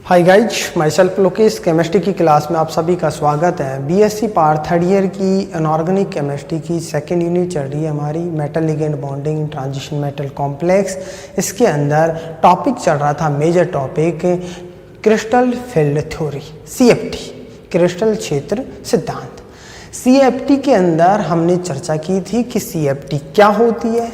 हाय guys, myself Lokesh. Chemistry की class में आप सभी का स्वागत है। बीएससी पार्ट थर्ड ईयर की इनऑर्गेनिक केमिस्ट्री की सेकेंड यूनिट चल रही है हमारी, metal ligand bonding transition metal complex. इसके अंदर टॉपिक चल रहा था, major topic crystal field theory, CFT, crystal क्षेत्र सिद्धांत। CFT के अंदर हमने चर्चा की थी कि CFT क्या होती है,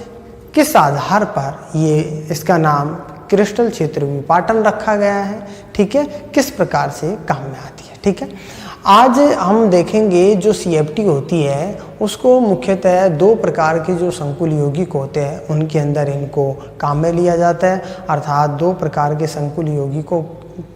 किस आधार पर ये इसका नाम क्रिस्टल क्षेत्र विपाटन रखा गया है, ठीक है, किस प्रकार से काम में आती है। ठीक है, आज हम देखेंगे जो CFT होती है उसको मुख्यतः दो प्रकार के जो संकुल यौगिक होते हैं उनके अंदर इनको काम में लिया जाता है। अर्थात दो प्रकार के संकुल यौगिकों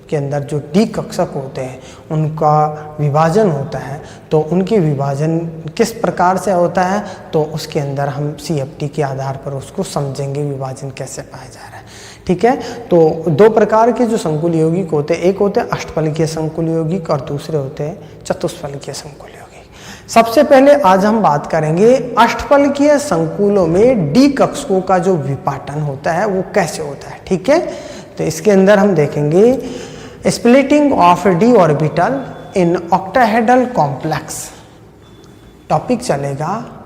के अंदर जो डी कक्षक होते हैं उनका विभाजन होता है, तो उनके विभाजन किस प्रकार से होता है तो उसके अंदर हम CFT के आधार पर उसको समझेंगे, विभाजन कैसे पाया जा रहा है। ठीक है, तो दो प्रकार के जो संकुल यौगिक होते हैं, एक होते हैं अष्टफलकीय संकुल यौगिक और दूसरे होते हैं चतुष्फलकीय संकुल यौगिक। सबसे पहले आज हम बात करेंगे अष्टफलकीय संकुलों में डी कक्षकों का जो विपाटन होता है वो कैसे होता है। ठीक है, तो इसके अंदर हम देखेंगे splitting of D orbital in octahedral complex topic चलेगा।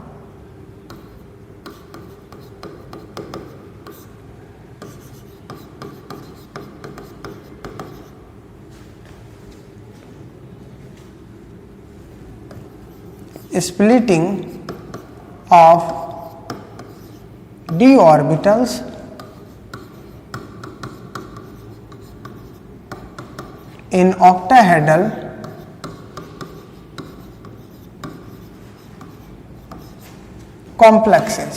Splitting of d orbitals in octahedral complexes।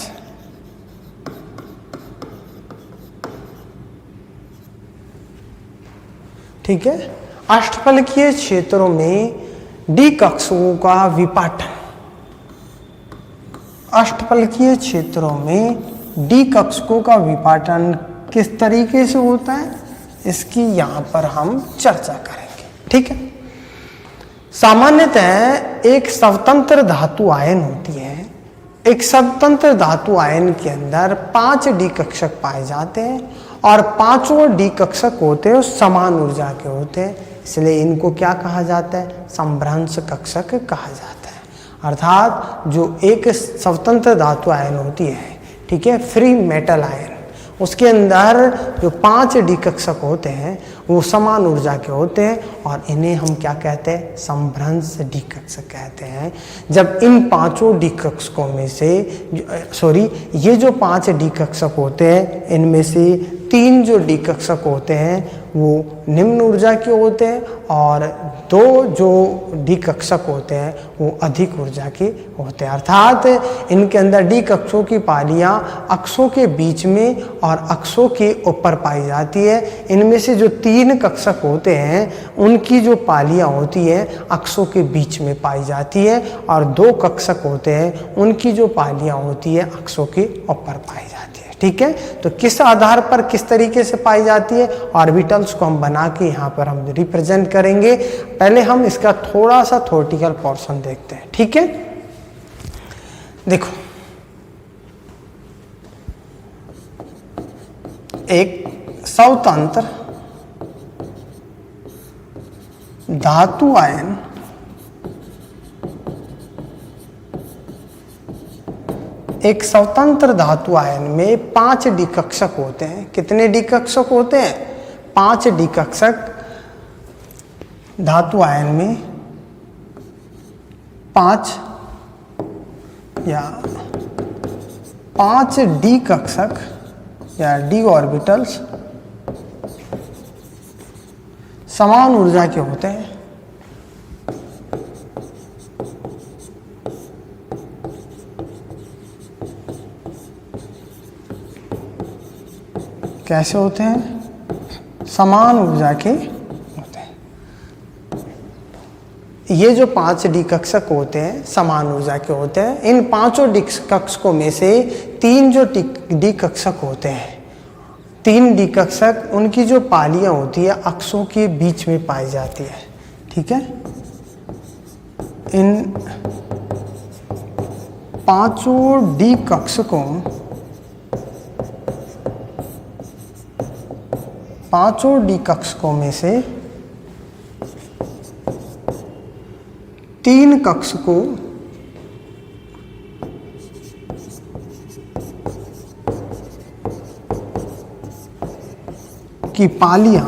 ठीक है, अष्टफलकीय क्षेत्रों में डी कक्षकों का विपाटन, अष्टफलकीय क्षेत्रों में डी कक्षकों का विपाटन किस तरीके से होता है इसकी यहाँ पर हम चर्चा करेंगे। ठीक है, सामान्यतः एक स्वतंत्र धातु आयन होती है। एक स्वतंत्र धातु आयन के अंदर 5 डी कक्षक पाए जाते हैं और पांचों डी कक्षक होते हैं समान ऊर्जा के होते हैं, इसलिए इनको क्या कहा जाता है, समभ्रंश कक्षक कहा जाता है। अर्थात जो एक स्वतंत्र धातु आयन होती है, ठीक है, फ्री मेटल आयन, उसके अंदर जो 5 डी कक्षक होते हैं वो समान ऊर्जा के होते हैं और इन्हें हम क्या कहते हैं, समभ्रंश डी कक्षक कहते हैं। जब इन पांचों डी कक्षकों में से ये जो 5 डी कक्षक होते हैं इनमें से 3 जो डी कक्षक होते हैं वो निम्न ऊर्जा के होते हैं और 2 जो डी कक्षक होते हैं वो अधिक ऊर्जा के होते हैं। अर्थात इनके अंदर डी कक्षकों की पालियां अक्षों के बीच में और अक्षों के ऊपर पाई जाती है। इनमें से जो 3 कक्षक होते हैं उनकी जो पालियां होती हैं अक्षों के बीच में पाई जाती है और 2 कक्षक होते हैं उनकी जो पालियां होती है अक्षों के ऊपर पाई जाती है। ठीक है, तो किस आधार पर किस तरीके से पाई जाती है, ऑर्बिटल्स को हम बना के यहाँ पर हम रिप्रेजेंट करेंगे। पहले हम इसका थोड़ा सा थ्योरेटिकल पोर्शन देखते हैं। ठीक है, देखो एक स्वतंत्र धातु आयन एक स्वतंत्र धातु आयन में 5 डी कक्षक होते हैं। कितने डी कक्षक होते हैं, 5 डी कक्षक धातु आयन में 5 डी कक्षक या डी ऑर्बिटल्स समान ऊर्जा के होते हैं। कैसे होते हैं, समान ऊर्जा के होते हैं। ये जो 5 डी कक्षक होते हैं समान ऊर्जा के होते हैं। इन पांचों डी कक्षकों में से 3 जो डी कक्षक होते हैं, 3 डी कक्षक उनकी जो पालियां होती है अक्षों के बीच में पाई जाती है। ठीक है, इन पांचों डी कक्षकों पांचों डी कक्षकों में से तीन कक्षकों की पालियां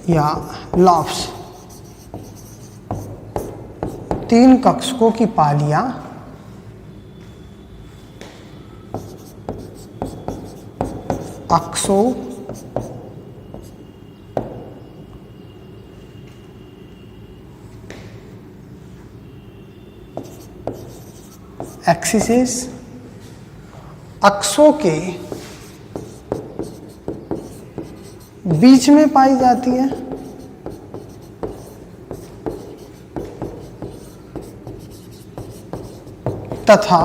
या लॉब्स, तीन कक्षकों की पालियां अक्षों एक्सिस, अक्षों के बीच में पाई जाती है तथा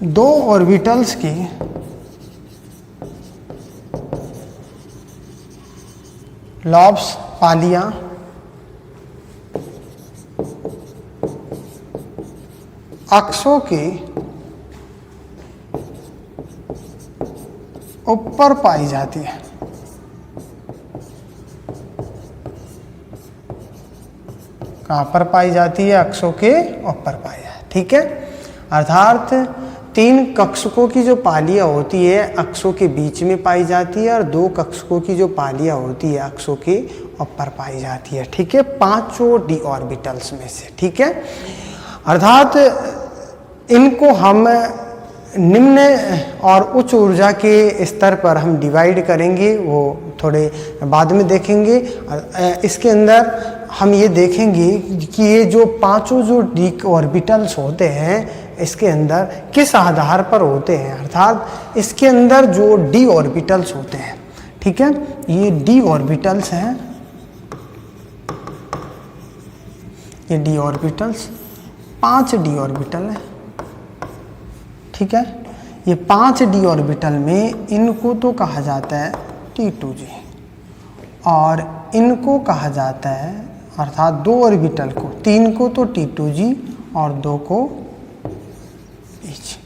दो ऑर्बिटल्स की लॉब्स पालियां अक्षों के ऊपर पाई जाती है। कहां पर पाई जाती है? अक्षों के ऊपर पाई जाती है। ठीक है, अर्थात तीन कक्षकों की जो पालियां होती है अक्षों के बीच में पाई जाती है और दो कक्षकों की जो पालियां होती है अक्षों के ऊपर पाई जाती है। ठीक है, पांचों डी ऑर्बिटल्स में से। ठीक है, अर्थात इनको हम निम्न और उच्च ऊर्जा के स्तर पर हम डिवाइड करेंगे, वो थोड़े बाद में देखेंगे। इसके अंदर हम ये देखेंगे कि ये जो पांचों जो डी ऑर्बिटल्स होते हैं इसके अंदर किस आधार पर होते हैं, अर्थात इसके अंदर जो डी ऑर्बिटल्स होते हैं। ठीक है, ये डी ऑर्बिटल्स हैं, ये डी ऑर्बिटल्स, 5 डी ऑर्बिटल है। ठीक है, ये 5 डी ऑर्बिटल में इनको तो कहा जाता है T2G और इनको कहा जाता है, अर्थात दो ऑर्बिटल को, 3 को तो T2G और 2 को H।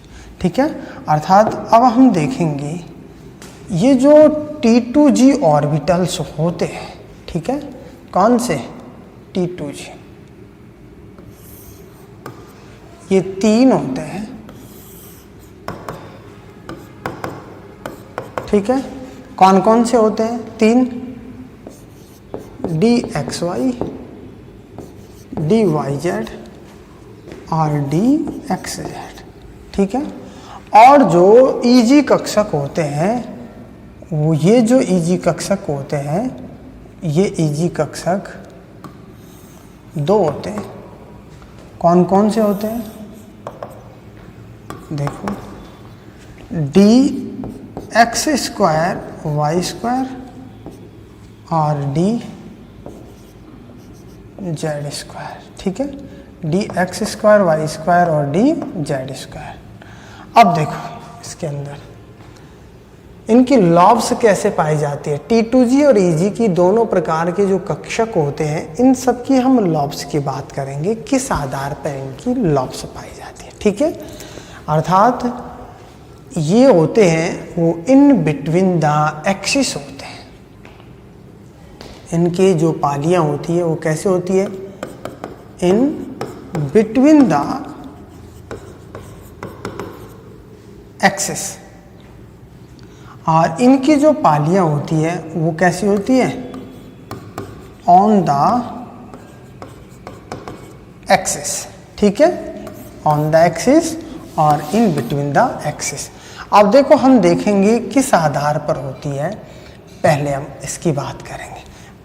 ठीक है, अर्थात अब हम देखेंगे ये जो T2G ऑर्बिटल्स होते हैं, ठीक है, कौन से? T2G, ये 3 होते हैं। ठीक है, कौन कौन से होते हैं? 3, DXY, DYZ और DXZ। ठीक है, और जो EG कक्षक होते हैं वो, ये जो EG कक्षक होते हैं, ये EG कक्षक 2 होते हैं। कौन कौन से होते हैं? देखो, DX² Y² और DZ²। ठीक है, DX² Y² और DZ²। अब देखो इसके अंदर इनकी लॉब्स कैसे पाई जाती है। T2G और EG की दोनों प्रकार के जो कक्षक होते हैं इन सब की हम लॉब्स की बात करेंगे, किस आधार पर इनकी लॉब्स पाई जाती है। ठीक है, अर्थात ये होते हैं वो इन बिटवीन द एक्सिस होते हैं। इनकी जो पालियां होती है वो कैसे होती है? In between the axis. और इनकी जो पालियां होती है वो कैसी होती है? On the axis. ठीक है, ऑन द एक्सिस और इन बिटवीन द एक्सिस। अब देखो हम देखेंगे किस आधार पर होती है। पहले हम इसकी बात करेंगे,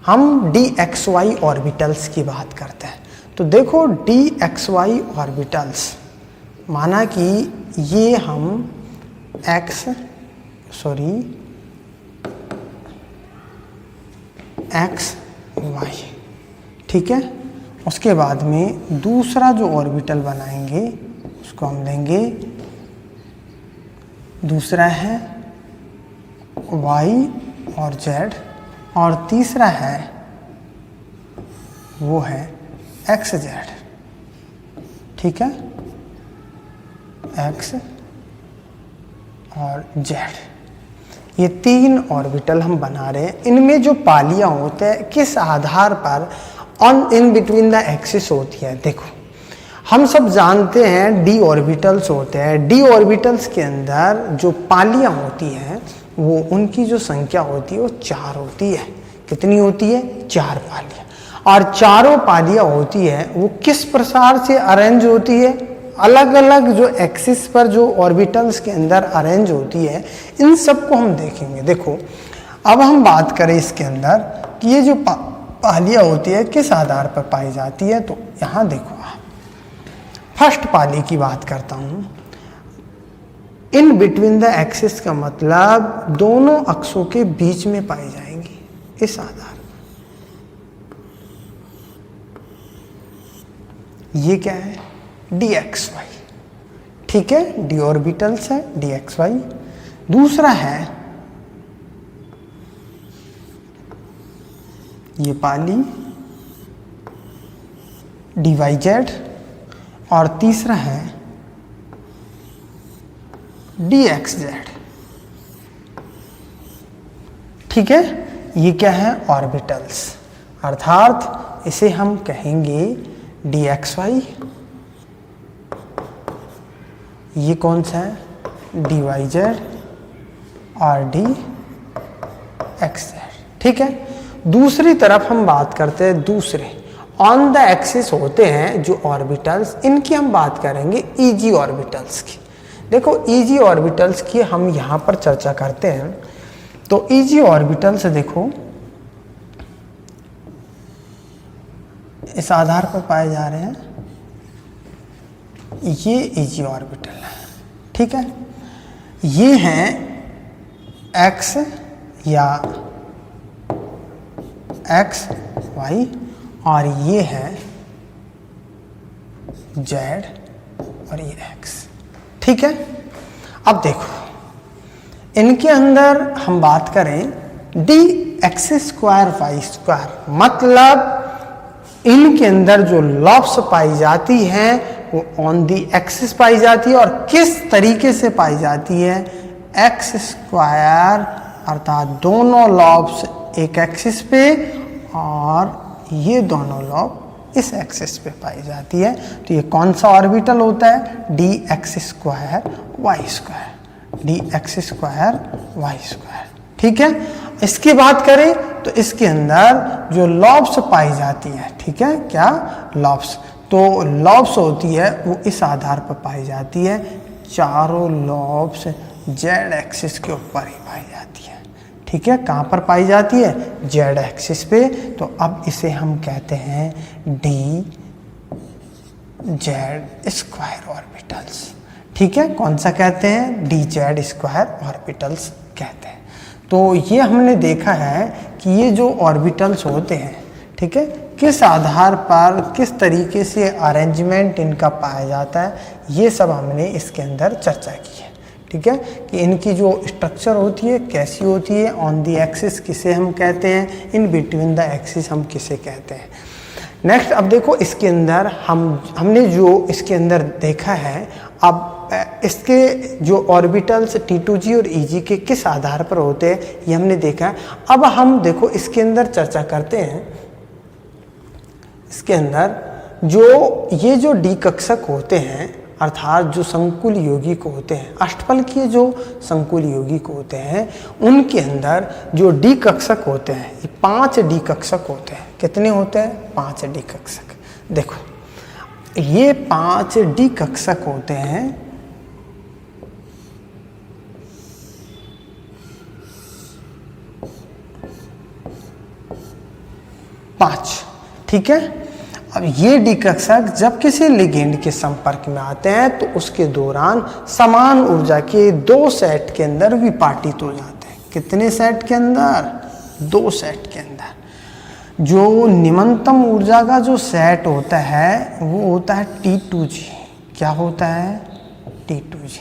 हम DXY ऑर्बिटल्स की बात करते हैं। तो देखो DXY ऑर्बिटल्स, माना कि ये हम x y, ठीक है, उसके बाद में दूसरा जो ऑर्बिटल बनाएंगे उसको हम लेंगे, दूसरा है y और z और तीसरा है वो है xz। ठीक है, x और z। ये 3 ऑर्बिटल हम बना रहे हैं। इनमें जो पालियां होते हैं किस आधार पर on in between the axis होती है। देखो हम सब जानते हैं डी ऑर्बिटल्स होते हैं। डी ऑर्बिटल्स के अंदर जो पालियां होती हैं वो उनकी जो संख्या होती है वो 4 होती है। कितनी होती है? 4 पालियां। और चारों पालियां होती है वो किस प्रकार से अरेंज होती है? अलग अलग जो एक्सिस पर जो ऑर्बिटल्स के अंदर अरेंज होती है, इन सब को हम देखेंगे। देखो अब हम बात करें इसके अंदर कि ये जो पालियां होती है किस आधार पर पाई जाती है, तो यहाँ देखो फर्स्ट पाली की बात करता हूँ। इन बिटवीन द एक्सिस का मतलब दोनों अक्षों के बीच में पाई जाएंगी इस आधार पर। ये क्या है? dxy, ठीक है, डी ऑर्बिटल्स है dxy। दूसरा है ये पाली dyz, और तीसरा है dxz, ठीक है। ये क्या है? ऑर्बिटल्स, अर्थात इसे हम कहेंगे dxy। ये कौन सा है? dyz और dxz, ठीक है। दूसरी तरफ हम बात करते हैं दूसरे ऑन द एक्सिस होते हैं जो ऑर्बिटल्स, इनकी हम बात करेंगे ईजी ऑर्बिटल्स की। देखो ईजी ऑर्बिटल्स की हम यहाँ पर चर्चा करते हैं। तो ईजी ऑर्बिटल्स देखो इस आधार पर पाए जा रहे हैं, ये ईजी ऑर्बिटल है, ठीक है। ये हैं एक्स या एक्स वाई, और ये है जेड और ये एक्स, ठीक है। अब देखो इनके अंदर हम बात करें D x square Y square, मतलब इनके अंदर जो लॉब्स पाई जाती हैं वो ऑन दी एक्सिस पाई जाती है। और किस तरीके से पाई जाती है? एक्स स्क्वायर, अर्थात दोनों लॉब्स एक एक्सिस पे और ये दोनों लॉब इस एक्सिस पे पाई जाती है। तो ये कौन सा ऑर्बिटल होता है? D x square Y square, d x square Y square, ठीक है। इसकी बात करें तो इसके अंदर जो लॉब्स पाई जाती है, ठीक है, क्या? लॉब्स। तो लॉब्स होती है वो इस आधार पर पाई जाती है, चारों लॉब्स जेड एक्सिस के ऊपर ही पाई जाती है, ठीक है। कहाँ पर पाई जाती है? जेड एक्सिस पे। तो अब इसे हम कहते हैं डी जेड स्क्वायर ऑर्बिटल्स, ठीक है। कौन सा कहते हैं? डी जेड स्क्वायर ऑर्बिटल्स कहते हैं। तो ये हमने देखा है कि ये जो ऑर्बिटल्स होते हैं, ठीक है, किस आधार पर किस तरीके से अरेंजमेंट इनका पाया जाता है, ये सब हमने इसके अंदर चर्चा की है, ठीक है। कि इनकी जो स्ट्रक्चर होती है कैसी होती है, ऑन दी एक्सिस किसे हम कहते हैं, इन बिटवीन द एक्सिस हम किसे कहते हैं। नेक्स्ट अब देखो इसके अंदर हमने जो इसके अंदर देखा है, अब इसके जो ऑर्बिटल्स T2G और EG के किस आधार पर होते हैं ये हमने देखा है। अब हम देखो इसके अंदर चर्चा करते हैं। इसके अंदर ये जो डी कक्षक होते हैं, अर्थात जो संकुल यौगिक होते हैं, अष्टफल के जो संकुल यौगिक होते हैं, उनके अंदर जो डी कक्षक होते हैं, ये 5 डी कक्षक होते हैं। कितने होते हैं? 5 डी कक्षक। देखो ये 5 डी कक्षक होते हैं। 5, ठीक है। अब ये डी कक्षक जब किसी लिगेंड के संपर्क में आते हैं तो उसके दौरान समान ऊर्जा के 2 सेट के अंदर विपाटित हो जाते हैं। कितने सेट के अंदर? 2 सेट के अंदर। जो निम्नतम ऊर्जा का जो सेट होता है वो होता है T2G। क्या होता है? T2G।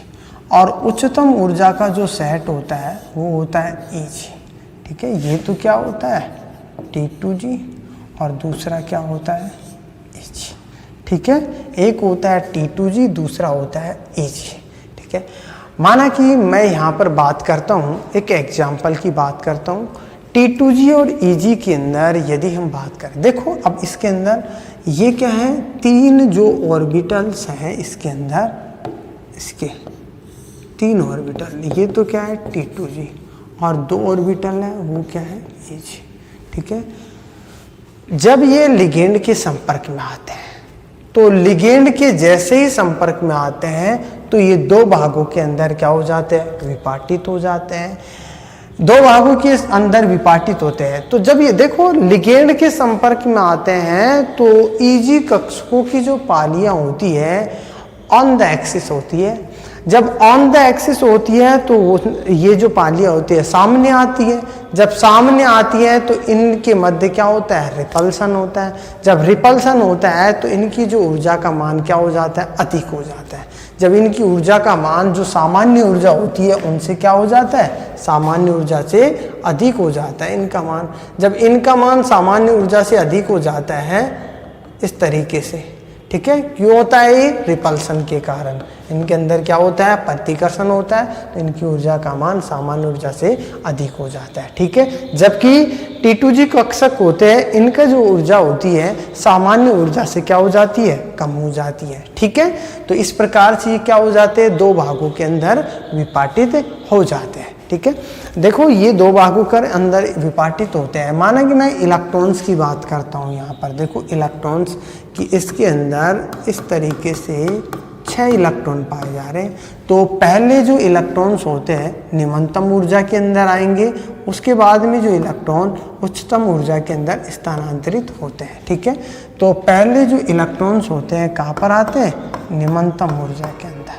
और उच्चतम ऊर्जा का जो सेट होता है वो होता है EG, ठीक है। ये तो क्या होता है? T2G, और दूसरा क्या होता है? EG, ठीक है। एक होता है T2G, दूसरा होता है EG, ठीक है। माना कि मैं यहाँ पर बात करता हूँ, एक एग्जाम्पल की बात करता हूँ, T2G और EG के अंदर यदि हम बात करें, देखो अब इसके अंदर ये क्या है, 3 जो ऑर्बिटल्स हैं इसके अंदर, इसके 3 ऑर्बिटल, ये तो क्या है T2G और 2 ऑर्बिटल है वो क्या है EG। ठीक है, जब ये लिगेंड के संपर्क में आते हैं तो लिगेंड के जैसे ही संपर्क में आते हैं तो ये 2 भागों के अंदर क्या हो जाते हैं, विपाटित हो जाते हैं। 2 भागों के अंदर विपाटित होते हैं। तो जब ये देखो लिगेंड के संपर्क में आते हैं तो EG कक्षकों की जो पालियां होती है ऑन द एक्सिस होती है। जब ऑन द एक्सिस होती है तो ये जो पालियां होती है सामने आती है। जब सामने आती है तो इनके मध्य क्या होता है, रिपल्सन होता है। जब रिपल्सन होता है तो इनकी जो ऊर्जा का मान क्या हो जाता है, अधिक हो जाता है। जब इनकी ऊर्जा का मान जो सामान्य ऊर्जा होती है उनसे क्या हो जाता है, सामान्य ऊर्जा से अधिक हो जाता है इनका मान। जब इनका मान सामान्य ऊर्जा से अधिक हो जाता है इस तरीके से, ठीक है, क्यों होता है ये, रिपल्सन के कारण। इनके अंदर क्या होता है, प्रतिकर्षण होता है, तो इनकी ऊर्जा का मान सामान्य ऊर्जा से अधिक हो जाता है। ठीक है, जबकि T2G कक्षक होते हैं, इनका जो ऊर्जा होती है सामान्य ऊर्जा से क्या हो जाती है, कम हो जाती है। ठीक है, तो इस प्रकार से ये क्या हो जाते हैं, 2 भागों के अंदर विपाटित हो जाते हैं। ठीक है, देखो ये 2 भागों के अंदर विपाटित होते हैं। माना कि मैं इलेक्ट्रॉन्स की बात करता हूँ, यहाँ पर देखो इलेक्ट्रॉन्स कि इसके अंदर इस तरीके से 6 इलेक्ट्रॉन पाए जा रहे हैं। तो पहले जो इलेक्ट्रॉन्स होते हैं निम्नतम ऊर्जा के अंदर आएंगे, उसके बाद में जो इलेक्ट्रॉन उच्चतम ऊर्जा के अंदर स्थानांतरित होते हैं। ठीक है, तो पहले जो इलेक्ट्रॉन्स होते हैं कहाँ पर आते हैं, निम्नतम ऊर्जा के अंदर।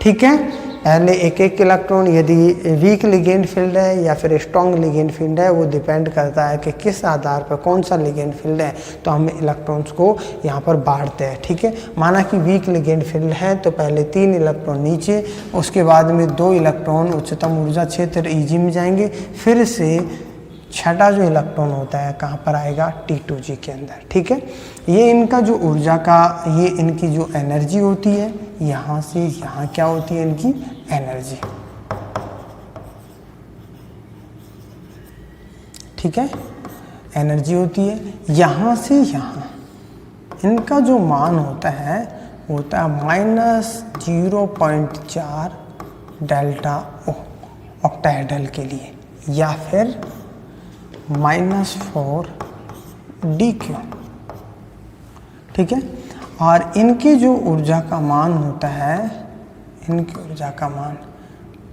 ठीक है, पहले एक इलेक्ट्रॉन, यदि वीक लिगेंड फील्ड है या फिर स्ट्रॉन्ग लिगेंड फील्ड है, वो डिपेंड करता है कि किस आधार पर कौन सा लिगेंड फील्ड है, तो हम इलेक्ट्रॉन्स को यहाँ पर बांटते हैं। ठीक है, माना कि वीक लिगेंड फील्ड है तो पहले 3 इलेक्ट्रॉन नीचे, उसके बाद में 2 इलेक्ट्रॉन उच्चतम ऊर्जा क्षेत्र EG में जाएंगे, फिर से छठा जो इलेक्ट्रॉन होता है कहाँ पर आएगा, T2G के अंदर। ठीक है, ये इनका जो ऊर्जा का, ये इनकी जो एनर्जी होती है, यहाँ से यहाँ क्या होती है इनकी एनर्जी। ठीक है, एनर्जी होती है। यहाँ से यहाँ इनका जो मान होता है -0.4 डेल्टा ऑक्टाहेड्रल के लिए, या फिर -4 DQ। ठीक है, और इनकी जो ऊर्जा का मान होता है, इनकी ऊर्जा का मान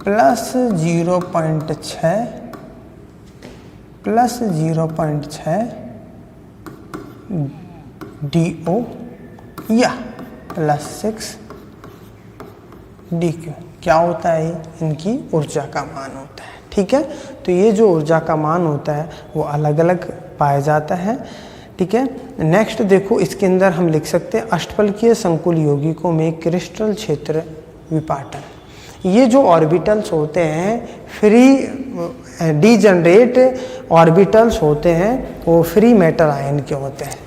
+0.6 DO या +6 DQ क्या होता है, इनकी ऊर्जा का मान होता है। ठीक है, तो ये जो ऊर्जा का मान होता है वो अलग अलग पाया जाता है। ठीक है, नेक्स्ट देखो इसके अंदर हम लिख सकते हैं अष्टफलकीय संकुल यौगिकों में क्रिस्टल क्षेत्र विपाटन। ये जो ऑर्बिटल्स होते हैं फ्री डीजनरेट ऑर्बिटल्स होते हैं, वो फ्री मेटल आयन के होते हैं।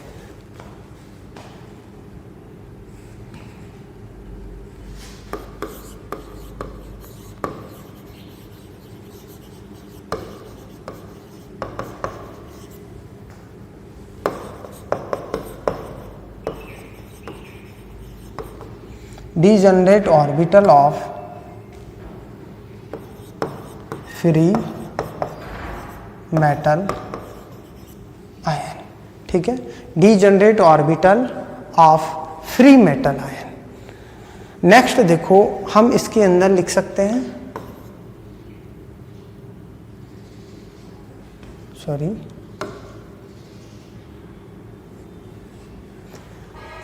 degenerate orbital of free metal ion। ठीक है, degenerate orbital of free metal ion। Next देखो हम इसके अंदर लिख सकते हैं,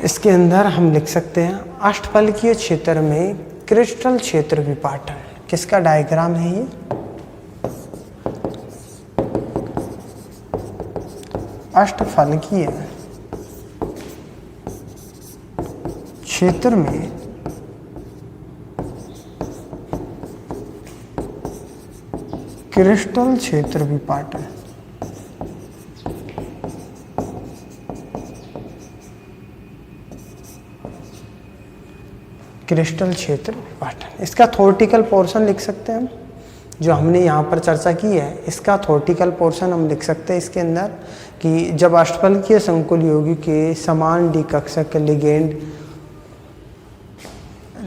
इसके अंदर हम लिख सकते हैं अष्टफलकीय क्षेत्र में क्रिस्टल क्षेत्र विपाटन। किसका डायग्राम है ये, अष्टफलकीय क्षेत्र में क्रिस्टल क्षेत्र विपाटन। क्रिस्टल क्षेत्र विभाजन। इसका थ्योरेटिकल पोर्शन लिख सकते हैं हम, जो हमने यहाँ पर चर्चा की है, इसका थ्योरेटिकल पोर्शन हम लिख सकते हैं इसके अंदर कि जब अष्टफलकीय संकुल यौगिक के समान डी कक्षक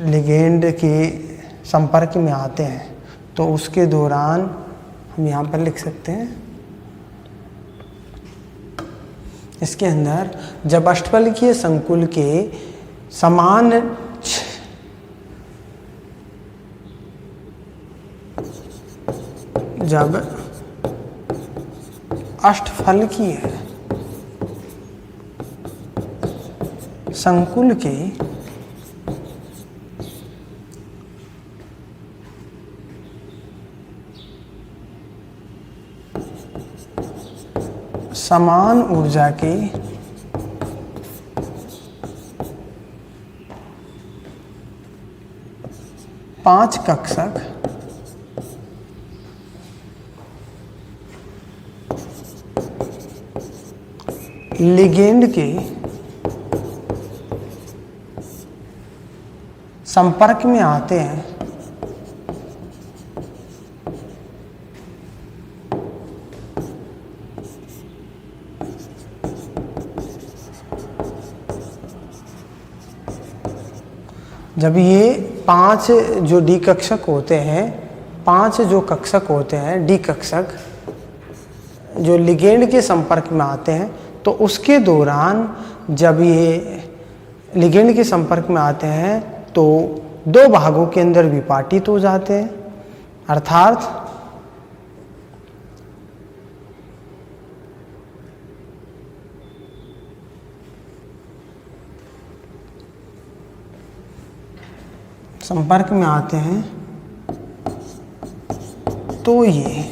लिगेंड के संपर्क में आते हैं तो उसके दौरान हम यहाँ पर लिख सकते हैं इसके अंदर जब अष्टफलकीय संकुल के समान जब अष्टफलकीय संकुल के समान ऊर्जा के पांच कक्षक लिगेंड के संपर्क में आते हैं जब ये पांच जो डी कक्षक होते हैं, पांच जो कक्षक होते हैं डी कक्षक जो लिगेंड के संपर्क में आते हैं तो उसके दौरान जब ये लिगेंड के संपर्क में आते हैं तो दो भागों के अंदर विपाटित हो जाते हैं, अर्थात संपर्क में आते हैं तो ये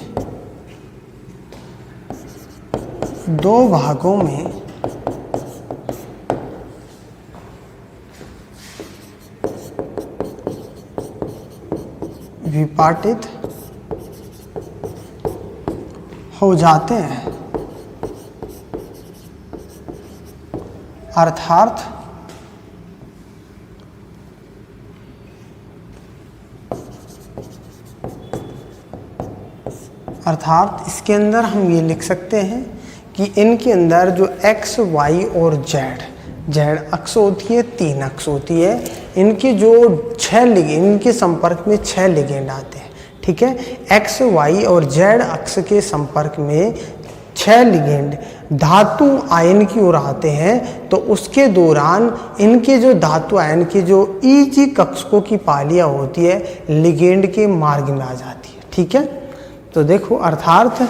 दो भागों में विपाटित हो जाते हैं, अर्थात इसके अंदर हम ये लिख सकते हैं कि इनके अंदर जो x, y और z अक्ष होती है, 3 अक्ष होती है, इनके जो 6 लिगेंड, इनके संपर्क में 6 लिगेंड आते हैं, ठीक है। x, y और z अक्ष के संपर्क में 6 लिगेंड धातु आयन की ओर आते हैं तो उसके दौरान इनके जो धातु आयन के जो Eg कक्षकों की पालियां होती है लिगेंड के मार्ग में आ जाती है, ठीक है। तो देखो अर्थात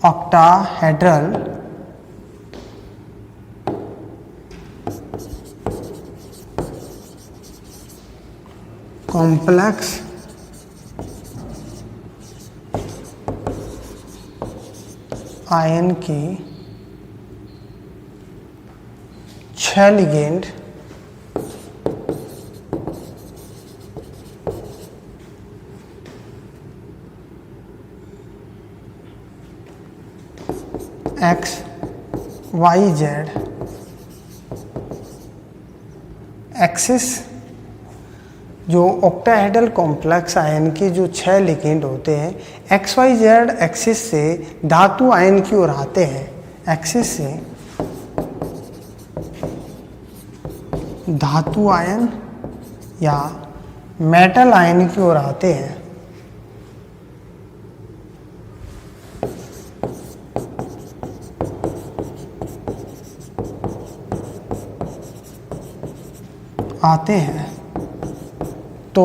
ऑक्टाहेड्रल कॉम्प्लेक्स आयन की 6 ligand x, y, z axis जो ऑक्टाहेड्रल कॉम्प्लेक्स आयन के जो 6 लिगेंड होते हैं एक्स वाई जेड एक्सिस से धातु आयन की ओर आते हैं, एक्सिस से धातु आयन या मेटल आयन की ओर आते हैं, तो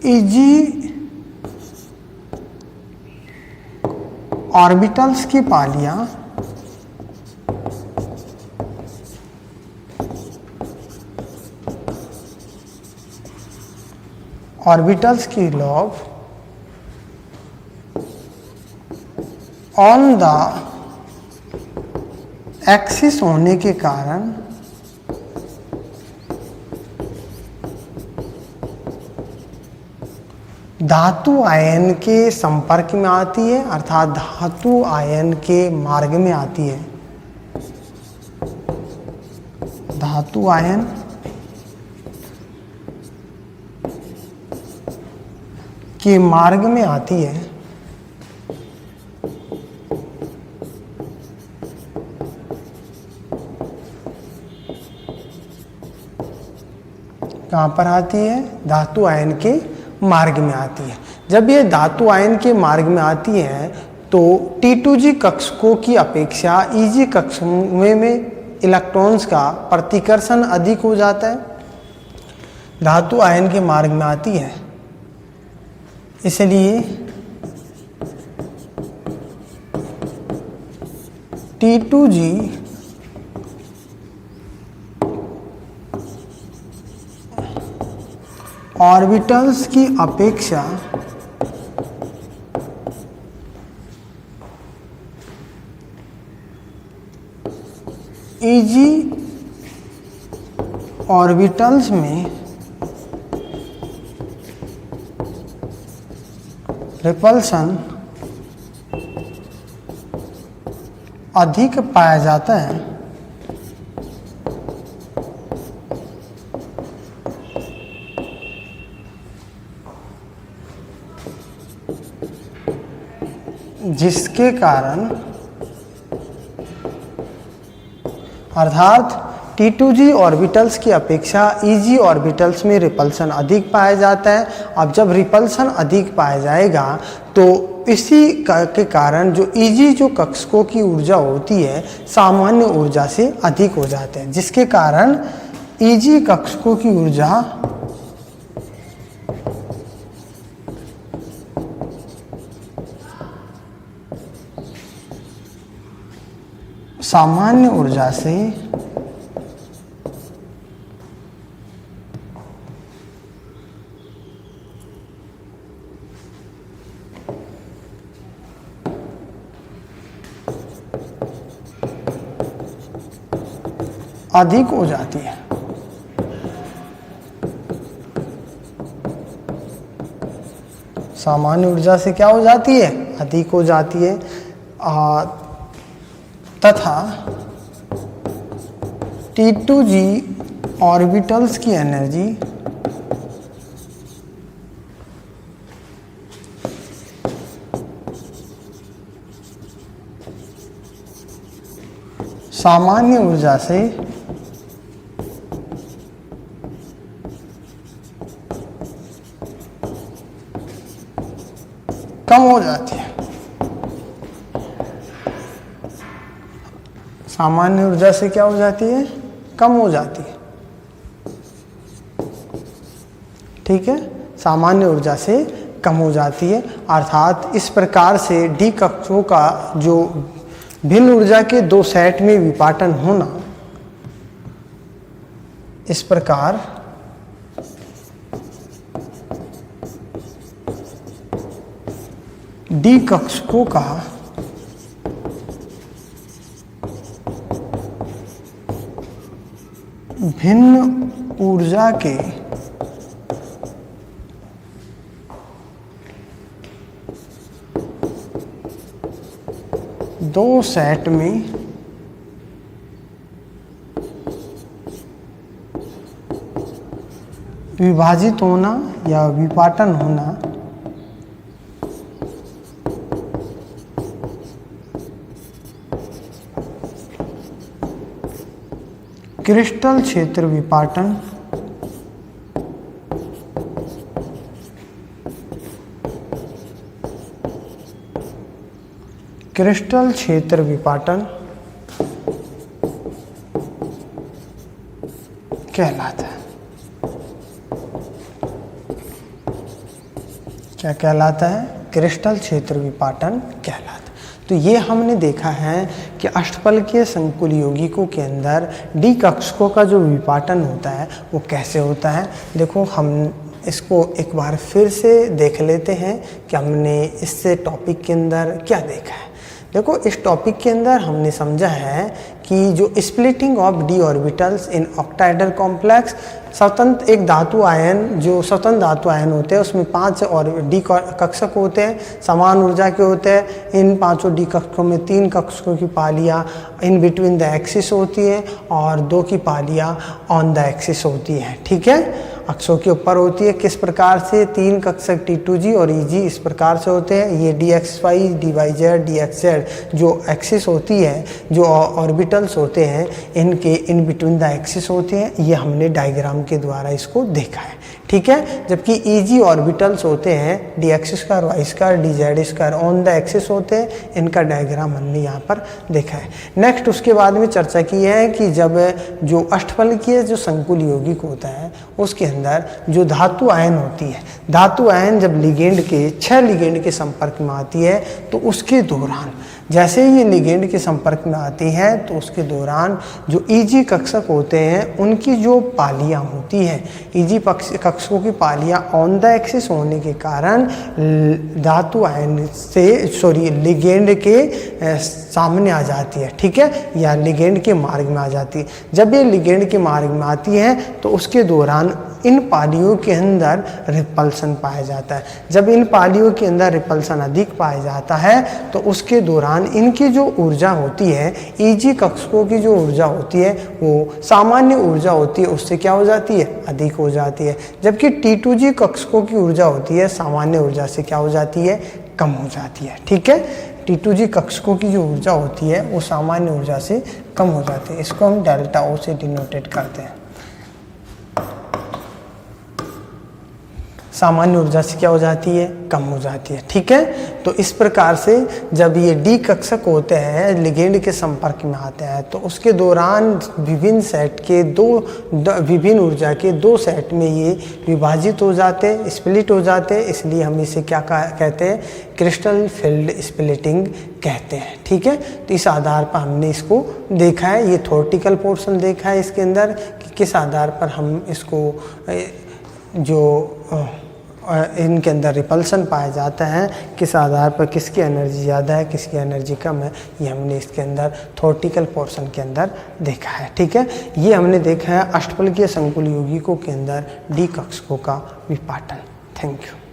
Eg ऑर्बिटल्स की पालियां ऑर्बिटल्स की लॉब ऑन द एक्सिस होने के कारण धातु आयन के संपर्क में आती है, अर्थात धातु आयन के मार्ग में आती है। धातु आयन के मार्ग में आती है। कहाँ पर आती है? धातु आयन के मार्ग में आती है। जब ये धातु आयन के मार्ग में आती है तो T2G कक्षकों की अपेक्षा EG कक्षकों में इलेक्ट्रॉन्स का प्रतिकर्षण अधिक हो जाता है। धातु आयन के मार्ग में आती है, इसलिए T2G ऑर्बिटल्स की अपेक्षा EG ऑर्बिटल्स में रिपल्सन अधिक पाया जाता है। जिसके कारण अर्थात T2G ऑर्बिटल्स की अपेक्षा EG ऑर्बिटल्स में रिपल्सन अधिक पाया जाता है। अब जब रिपल्सन अधिक पाया जाएगा तो इसी के कारण जो EG जो कक्षकों की ऊर्जा होती है सामान्य ऊर्जा से अधिक हो जाते हैं, जिसके कारण EG कक्षकों की ऊर्जा सामान्य ऊर्जा से अधिक हो जाती है। सामान्य ऊर्जा से क्या हो जाती है? अधिक हो जाती है। तथा T2G ऑर्बिटल्स की एनर्जी सामान्य ऊर्जा से कम हो जाती है। सामान्य ऊर्जा से क्या हो जाती है? कम हो जाती है। ठीक है, सामान्य ऊर्जा से कम हो जाती है। अर्थात इस प्रकार से डी कक्षों का जो भिन्न ऊर्जा के दो सेट में विपाटन होना, इस प्रकार डी कक्षकों का भिन्न ऊर्जा के दो सेट में विभाजित होना या विपाटन होना क्रिस्टल क्षेत्र विपाटन क्रिस्टल क्षेत्र विपाटन कहलाता है। क्या कहलाता है? क्रिस्टल क्षेत्र विपाटन कहलाता है। तो ये हमने देखा है कि अष्टफलकीय संकुल यौगिकों के अंदर डी कक्षकों का जो विपाटन होता है वो कैसे होता है। देखो, हम इसको एक बार फिर से देख लेते हैं कि हमने इससे टॉपिक के अंदर क्या देखा है। देखो इस टॉपिक के अंदर हमने समझा है कि जो splitting of D orbitals in octahedral complex, स्वतंत्र एक धातु आयन, जो स्वतंत्र धातु आयन होते हैं उसमें 5 और डी कक्षक होते हैं, समान ऊर्जा के होते हैं। इन 5 डी कक्षकों में 3 कक्षकों की पालियाँ इन बिटवीन द एक्सिस होती हैं और 2 की पालियाँ ऑन द एक्सिस होती हैं। ठीक है, अक्षों के ऊपर होती है। किस प्रकार से? 3 कक्षक T2G और EG इस प्रकार से होते हैं। ये DXY, DYZ, DXZ जो एक्सिस होती है, जो ऑर्बिटल्स होते हैं, इनके इन बिटवीन द एक्सिस होते हैं। ये हमने डायग्राम के द्वारा इसको देखा है। ठीक है, जबकि EG ऑर्बिटल्स होते हैं DX², Y², DZ² on the axis होते हैं। इनका डायग्राम हमने यहाँ पर देखा है। नेक्स्ट उसके बाद में चर्चा की है कि जब जो अष्टफलकीय जो संकुल यौगिक होता है उसके अंदर जो धातु आयन होती है, धातु आयन जब लिगेंड के 6 लिगेंड के संपर्क में आती है तो उसके दौरान, जैसे ही ये लिगेंड के संपर्क में आती है तो उसके दौरान जो EG कक्षक होते हैं उनकी जो पालियाँ होती हैं, EG कक्षकों की पालियाँ ऑन द एक्सिस होने के कारण धातु आयन से लिगेंड के सामने आ जाती है। ठीक है, या लिगेंड के मार्ग में आ जाती है। जब ये लिगेंड के मार्ग में आती है तो उसके दौरान इन पालियों के अंदर रिपल्सन पाया जाता है। जब इन पालियों के अंदर रिपल्सन अधिक पाया जाता है तो उसके दौरान इनकी जो ऊर्जा होती है, EG कक्षकों की जो ऊर्जा होती है वो सामान्य ऊर्जा होती है, उससे क्या हो जाती है? अधिक हो जाती है। जबकि T2G कक्षकों की ऊर्जा होती है सामान्य ऊर्जा से क्या हो जाती है? कम हो जाती है। ठीक है, T2G कक्षकों की जो ऊर्जा होती है वो सामान्य ऊर्जा से कम हो जाती है। इसको हम डेल्टा O से डिनोटेट करते हैं। सामान्य ऊर्जा से क्या हो जाती है? कम हो जाती है। ठीक है, तो इस प्रकार से जब ये डी कक्षक होते हैं लिगेंड के संपर्क में आते हैं तो उसके दौरान विभिन्न सेट के विभिन्न ऊर्जा के 2 सेट में ये विभाजित हो जाते हैं, स्प्लिट हो जाते हैं। इसलिए हम इसे क्या कहते हैं? क्रिस्टल फील्ड स्प्लिटिंग कहते हैं। ठीक है, तो इस आधार पर हमने इसको देखा है। ये थ्योरेटिकल पोर्शन देखा है इसके अंदर कि किस आधार पर हम इसको जो इनके अंदर रिपल्सन पाया जाता है, किस आधार पर किसकी एनर्जी ज़्यादा है, किसकी एनर्जी कम है, ये हमने इसके अंदर थ्योरेटिकल पोर्शन के अंदर देखा है। ठीक है, ये हमने देखा है अष्टफलकीय संकुल यौगिकों के अंदर डी कक्षकों का विपाटन। Thank you.